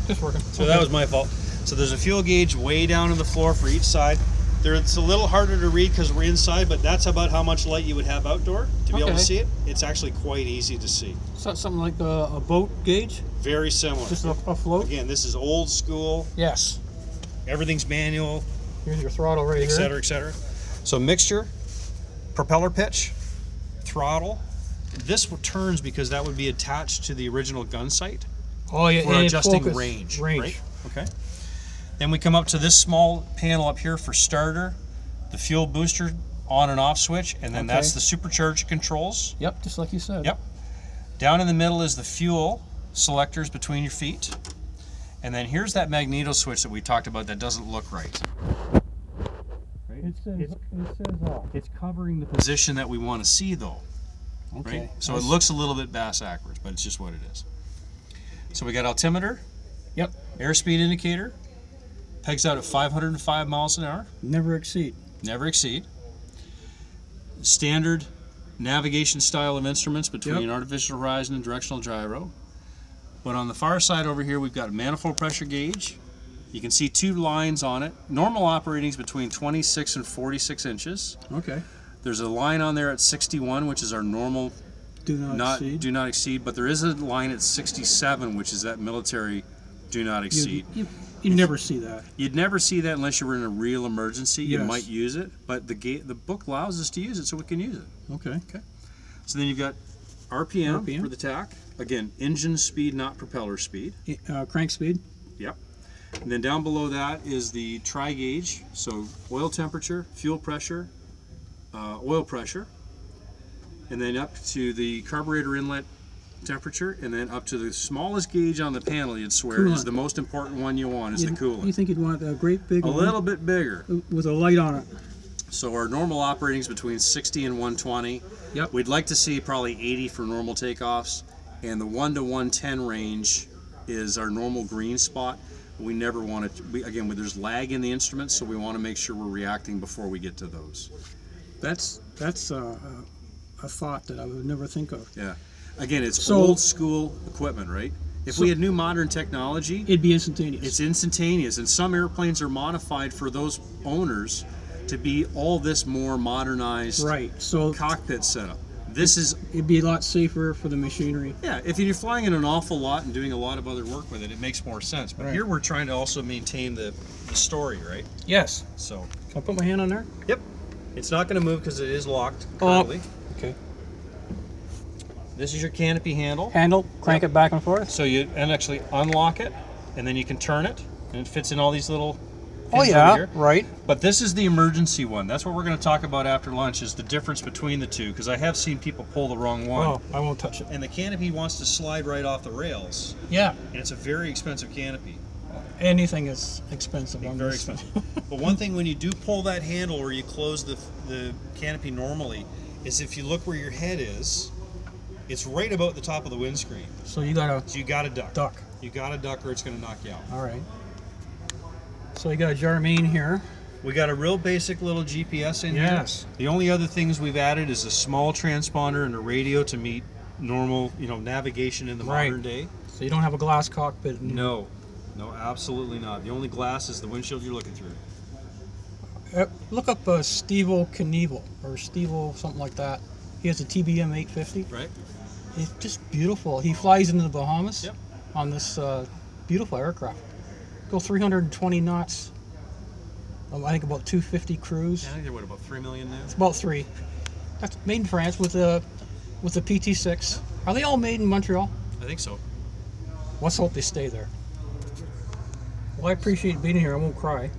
Just working. So that was my fault. So there's a fuel gauge way down on the floor for each side. It's a little harder to read because we're inside, but that's about how much light you would have outdoor to be able to see it. It's actually quite easy to see. Is that something like a boat gauge? Very similar. Just afloat? Again, this is old school. Yes. Everything's manual. Here's your throttle right here. Et cetera, et cetera. So mixture, propeller pitch, throttle. This turns because that would be attached to the original gun sight. Oh, yeah. For adjusting range. Right? Okay. Then we come up to this small panel up here for starter, the fuel booster on and off switch, and then that's the supercharger controls. Yep, just like you said. Yep. Down in the middle is the fuel selectors between your feet. And then here's that magneto switch that we talked about that doesn't look right. It says off. It's covering the position that we want to see though. Okay. Right? So it looks a little bit backwards, but it's just what it is. So we got altimeter. Yep. Airspeed indicator. Pegs out at 505 miles an hour. Never exceed. Never exceed. Standard navigation style of instruments between artificial horizon and directional gyro. But on the far side over here, we've got a manifold pressure gauge. You can see 2 lines on it. Normal operating is between 26 and 46 inches. Okay. There's a line on there at 61, which is our normal do not exceed. But there is a line at 67, which is that military do not exceed. You never see that. You'd never see that unless you were in a real emergency. You might use it, but the book allows us to use it, so we can use it. Okay. So then you've got RPM for the tack. Again, engine speed, not propeller speed. Crank speed. Yep. And then down below that is the tri-gauge. So oil temperature, fuel pressure, oil pressure, and then up to the carburetor inlet temperature, and then up to the smallest gauge on the panel, you'd swear is the most important one you want, is the coolant. You think you'd want a great big one? A little bit bigger. With a light on it. So our normal operating is between 60 and 120. Yep. We'd like to see probably 80 for normal takeoffs, and the 1 to 110 range is our normal green spot. We never want to, again, there's lag in the instruments, so we want to make sure we're reacting before we get to those. That's a thought that I would never think of. Yeah. Again, it's old school equipment, right? If we had new modern technology, it'd be instantaneous. It's instantaneous, and some airplanes are modified for those owners to be all this more modernized cockpit setup. It'd be a lot safer for the machinery. Yeah, if you're flying in an awful lot and doing a lot of other work with it, it makes more sense. But here we're trying to also maintain the story, right? Yes. So can I put my hand on there? Yep. It's not going to move because it is locked currently. Okay. This is your canopy handle. Crank it back and forth. So you actually unlock it, and then you can turn it, and it fits in all these little right. But this is the emergency one. That's what we're going to talk about after lunch, is the difference between the two, because I have seen people pull the wrong one. Oh, I won't touch it. And the canopy wants to slide right off the rails. Yeah. And it's a very expensive canopy. Anything is expensive. Very expensive. But one thing, when you do pull that handle or you close the canopy normally, is if you look where your head is, it's right about the top of the windscreen. So you gotta duck. You gotta duck or it's gonna knock you out. All right. So you got a Jarmain here. We got a real basic little GPS in here. Yes. The only other things we've added is a small transponder and a radio to meet normal, navigation in the modern day. So you don't have a glass cockpit. No, absolutely not. The only glass is the windshield you're looking through. Look up Steve-O Knievel or Steve-O something like that. He has a TBM 850. Right. It's just beautiful. He flies into the Bahamas on this beautiful aircraft. Go 320 knots. I think about 250 cruise. Yeah, I think they're about 3 million now. It's about 3. That's made in France with the PT6. Are they all made in Montreal? I think so. Let's hope they stay there. Well, I appreciate being here. I won't cry.